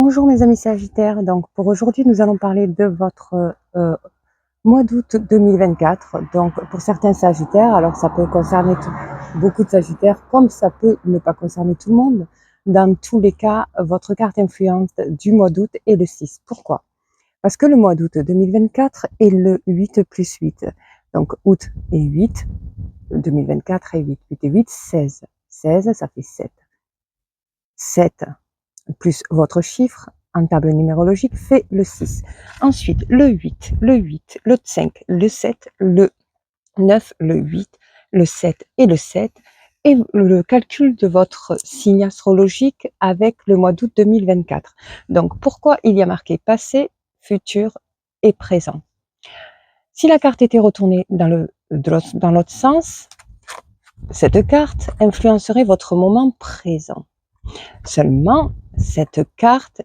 Bonjour mes amis Sagittaires, donc pour aujourd'hui nous allons parler de votre mois d'août 2024. Donc pour certains Sagittaires, alors ça peut concerner beaucoup de Sagittaires comme ça peut ne pas concerner tout le monde. Dans tous les cas, votre carte influence du mois d'août est le 6. Pourquoi? Parce que le mois d'août 2024 est le 8 plus 8. Donc août et 8, 2024 et 8. 8 et 8, 16. 16, ça fait 7. 7 plus votre chiffre en table numérologique fait le 6. Ensuite, le 8, le 5, le 7, le 9, le 8, le 7 et le 7, et le calcul de votre signe astrologique avec le mois d'août 2024. Donc, pourquoi il y a marqué passé, futur et présent? Si la carte était retournée dans l'autre sens, cette carte influencerait votre moment présent. Seulement, cette carte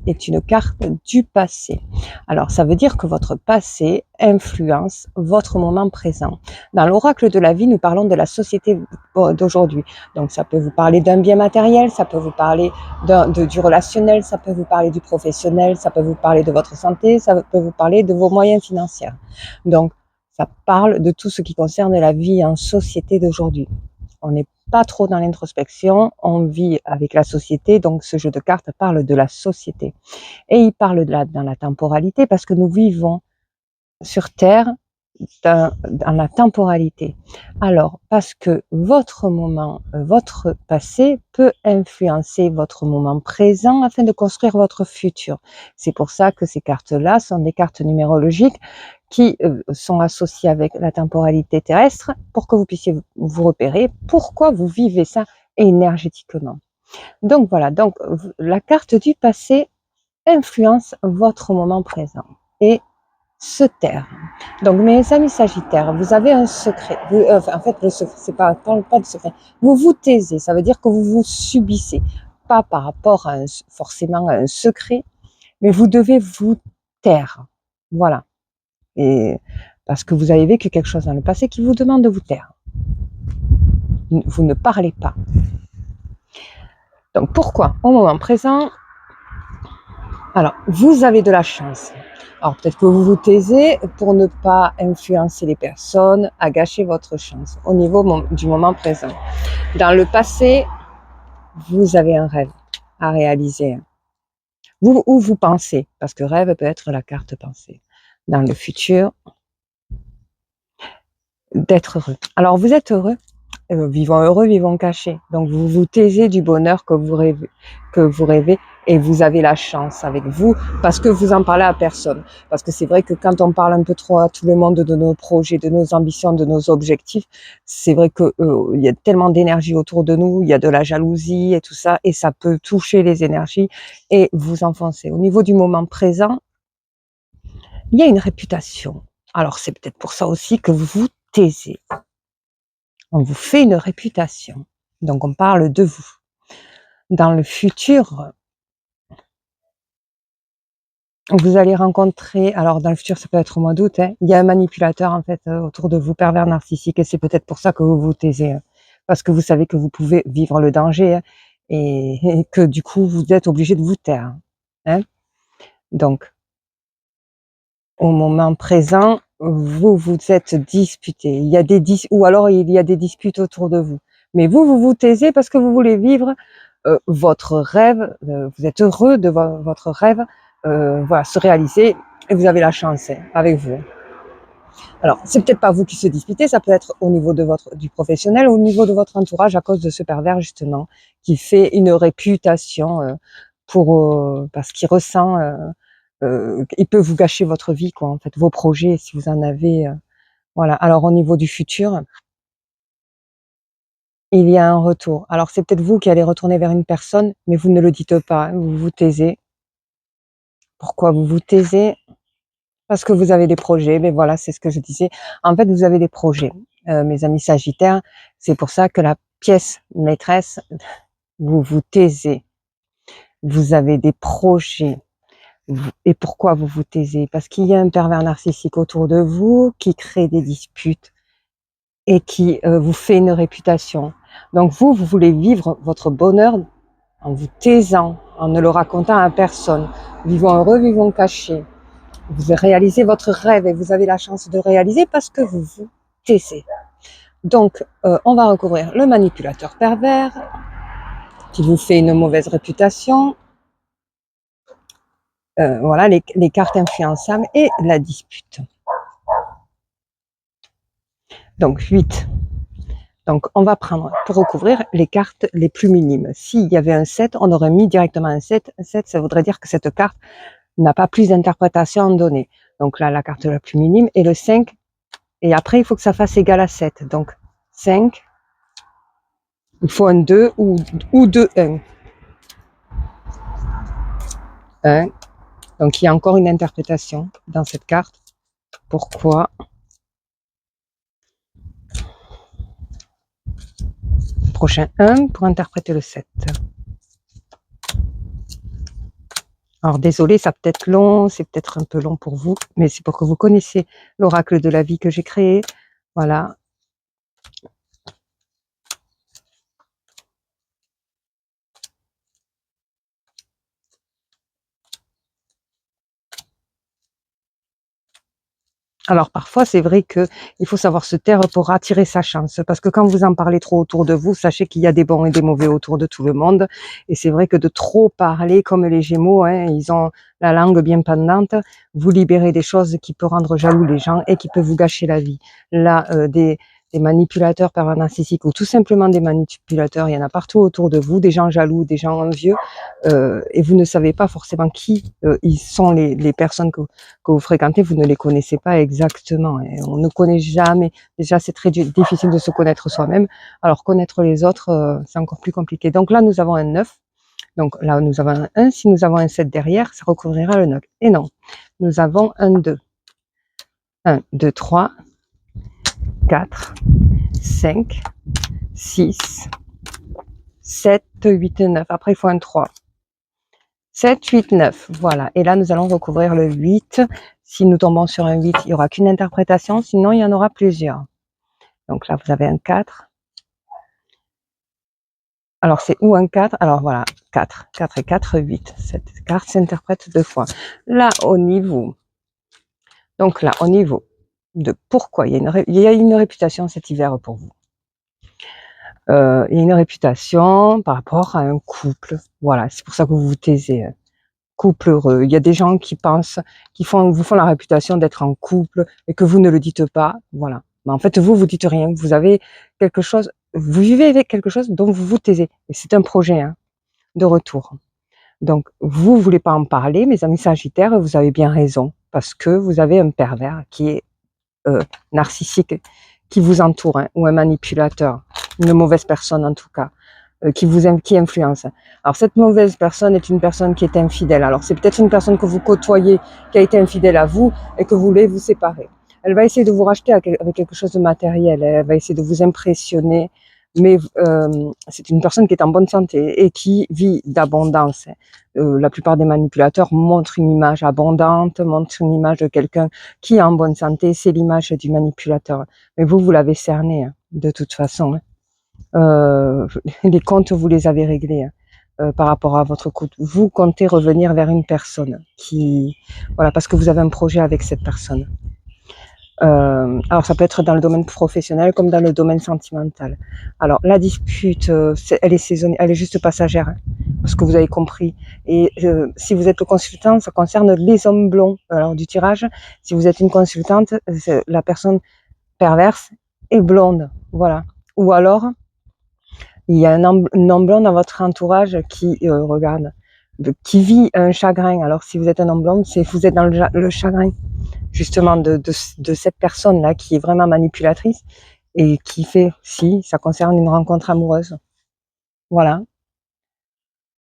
est une carte du passé. Alors, ça veut dire que votre passé influence votre moment présent. Dans l'oracle de la vie, nous parlons de la société d'aujourd'hui. Donc, ça peut vous parler d'un bien matériel, ça peut vous parler du relationnel, ça peut vous parler du professionnel, ça peut vous parler de votre santé, ça peut vous parler de vos moyens financiers. Donc, ça parle de tout ce qui concerne la vie en société d'aujourd'hui. On n'est pas trop dans l'introspection, on vit avec la société, donc ce jeu de cartes parle de la société. Et il parle dans la temporalité parce que nous vivons sur Terre dans la temporalité. Alors, parce que votre moment, votre passé peut influencer votre moment présent afin de construire votre futur. C'est pour ça que ces cartes-là sont des cartes numérologiques qui sont associées avec la temporalité terrestre pour que vous puissiez vous repérer pourquoi vous vivez ça énergétiquement. Donc voilà, donc la carte du passé influence votre moment présent et se taire. Donc mes amis Sagittaires, vous avez un secret. En fait, le secret, c'est pas de secret. Vous vous taisez, ça veut dire que vous vous subissez, pas par rapport à forcément à un secret, mais vous devez vous taire. Voilà. Et parce que vous avez vécu quelque chose dans le passé qui vous demande de vous taire. Vous ne parlez pas. Donc pourquoi au moment présent? Alors, vous avez de la chance. Alors peut-être que vous vous taisez pour ne pas influencer les personnes, à gâcher votre chance au niveau du moment présent. Dans le passé, vous avez un rêve à réaliser. Ou vous pensez, parce que rêve peut être la carte pensée. Dans le futur, d'être heureux. Alors vous êtes heureux, vivons cachés. Donc vous vous taisez du bonheur que vous rêvez et vous avez la chance avec vous parce que vous en parlez à personne. Parce que c'est vrai que quand on parle un peu trop à tout le monde de nos projets, de nos ambitions, de nos objectifs, c'est vrai que il y a tellement d'énergie autour de nous, il y a de la jalousie et tout ça, et ça peut toucher les énergies et vous enfoncer. Au niveau du moment présent, il y a une réputation. Alors c'est peut-être pour ça aussi que vous vous taisez. On vous fait une réputation. Donc on parle de vous. Dans le futur, vous allez rencontrer, alors dans le futur ça peut être au mois d'août, il y a un manipulateur en fait autour de vous, pervers narcissique, et c'est peut-être pour ça que vous vous taisez. Parce que vous savez que vous pouvez vivre le danger et que du coup vous êtes obligé de vous taire. Hein. Donc, au moment présent, vous vous êtes disputé. Il y a ou alors il y a des disputes autour de vous. Mais vous vous taisez parce que vous voulez vivre votre rêve. Vous êtes heureux de votre rêve, voilà, se réaliser, et vous avez la chance avec vous. Alors, c'est peut-être pas vous qui se disputez, ça peut être au niveau de du professionnel, au niveau de votre entourage à cause de ce pervers justement qui fait une réputation parce qu'il ressent. Il peut vous gâcher votre vie, quoi, en fait, vos projets, si vous en avez. Voilà. Alors, au niveau du futur, il y a un retour. Alors, c'est peut-être vous qui allez retourner vers une personne, mais vous ne le dites pas, hein, vous vous taisez. Pourquoi vous vous taisez? Parce que vous avez des projets, mais voilà, c'est ce que je disais. En fait, vous avez des projets, mes amis Sagittaires. C'est pour ça que la pièce maîtresse, vous vous taisez. Vous avez des projets. Et pourquoi vous vous taisez? Parce qu'il y a un pervers narcissique autour de vous qui crée des disputes et qui vous fait une réputation. Donc vous voulez vivre votre bonheur en vous taisant. en ne le racontant à personne. Vivons heureux, vivons cachés. Vous réalisez votre rêve et vous avez la chance de réaliser parce que vous vous taisez. Donc, on va recouvrir le manipulateur pervers qui vous fait une mauvaise réputation. Voilà, les cartes influençables et la dispute. Donc, 8. Donc, on va prendre pour recouvrir les cartes les plus minimes. S'il y avait un 7, on aurait mis directement un 7. Un 7, ça voudrait dire que cette carte n'a pas plus d'interprétation donnée. Donc là, la carte la plus minime est le 5. Et après, il faut que ça fasse égal à 7. Donc, 5. Il faut un 2 ou 2, 1. 1. Donc, il y a encore une interprétation dans cette carte. Pourquoi? Prochain 1 pour interpréter le 7. Alors désolé, ça peut être long, c'est peut-être un peu long pour vous, mais c'est pour que vous connaissiez l'oracle de la vie que j'ai créé. Voilà. Alors parfois, c'est vrai que il faut savoir se taire pour attirer sa chance, parce que quand vous en parlez trop autour de vous, sachez qu'il y a des bons et des mauvais autour de tout le monde. Et c'est vrai que de trop parler, comme les Gémeaux, hein, ils ont la langue bien pendante, vous libérez des choses qui peuvent rendre jaloux les gens et qui peuvent vous gâcher la vie. Là, des manipulateurs pervers narcissiques ou tout simplement des manipulateurs, il y en a partout autour de vous, des gens jaloux, des gens envieux, et vous ne savez pas forcément qui ils sont les personnes que vous fréquentez, vous ne les connaissez pas exactement. Et on ne connaît jamais. Déjà, c'est très difficile de se connaître soi-même. Alors, connaître les autres, c'est encore plus compliqué. Donc là, nous avons un 9. Donc là, nous avons un 1. Si nous avons un 7 derrière, ça recouvrira le 9. Et non, nous avons un 2. 1, 2, 3, 4, 5, 6, 7, 8, 9. Après, il faut un 3. 7, 8, 9. Voilà. Et là, nous allons recouvrir le 8. Si nous tombons sur un 8, il n'y aura qu'une interprétation. Sinon, il y en aura plusieurs. Donc là, vous avez un 4. Alors, c'est où un 4? Alors, voilà. 4. 4 et 4, 8. Cette carte s'interprète 2 fois. Là, au niveau. Donc là, au niveau de pourquoi il y a une réputation cet hiver pour vous. Il y a une réputation par rapport à un couple. Voilà. C'est pour ça que vous vous taisez. Couple heureux. Il y a des gens qui pensent, vous font la réputation d'être en couple et que vous ne le dites pas. Voilà. Mais en fait, vous dites rien. Vous avez quelque chose, vous vivez avec quelque chose dont vous vous taisez. Et c'est un projet, hein, de retour. Donc, vous voulez pas en parler, mes amis sagittaires, vous avez bien raison. Parce que vous avez un pervers qui est narcissique, qui vous entoure, hein, ou un manipulateur. Une mauvaise personne, en tout cas. Qui influence. Alors cette mauvaise personne est une personne qui est infidèle. Alors c'est peut-être une personne que vous côtoyez, qui a été infidèle à vous et que vous voulez vous séparer. Elle va essayer de vous racheter avec quelque chose de matériel. Elle va essayer de vous impressionner, mais c'est une personne qui est en bonne santé et qui vit d'abondance. La plupart des manipulateurs montrent une image abondante, montrent une image de quelqu'un qui est en bonne santé. C'est l'image du manipulateur. Mais vous l'avez cerné, hein, de toute façon. Hein. Les comptes, vous les avez réglés par rapport à votre compte. Vous comptez revenir vers une personne voilà, parce que vous avez un projet avec cette personne. Alors ça peut être dans le domaine professionnel comme dans le domaine sentimental. Alors la dispute, elle est saisonnière, elle est juste passagère, hein, parce que vous avez compris. Et si vous êtes le consultant, ça concerne les hommes blonds. Alors du tirage, si vous êtes une consultante, la personne perverse est blonde, voilà. Ou alors il y a un homme blanc dans votre entourage qui regarde, qui vit un chagrin. Alors si vous êtes un homme blanc, c'est vous êtes dans le chagrin justement de cette personne-là qui est vraiment manipulatrice et qui fait, si ça concerne une rencontre amoureuse. Voilà.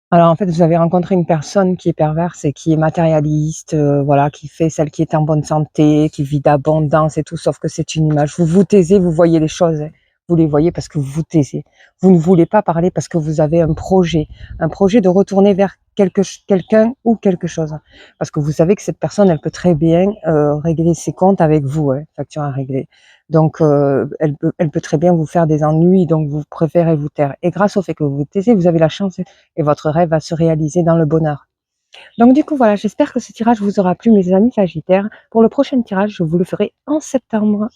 Alors en fait, vous avez rencontré une personne qui est perverse et qui est matérialiste, voilà, qui fait celle qui est en bonne santé, qui vit d'abondance et tout, sauf que c'est une image. Vous vous taisez, vous voyez les choses. Hein. Vous les voyez parce que vous vous taisez. Vous ne voulez pas parler parce que vous avez un projet de retourner vers quelqu'un ou quelque chose. Parce que vous savez que cette personne, elle peut très bien régler ses comptes avec vous, hein, facture à régler. Donc, elle peut très bien vous faire des ennuis, donc vous préférez vous taire. Et grâce au fait que vous vous taisez, vous avez la chance et votre rêve va se réaliser dans le bonheur. Donc du coup, voilà, j'espère que ce tirage vous aura plu, mes amis sagittaires. Pour le prochain tirage, je vous le ferai en septembre.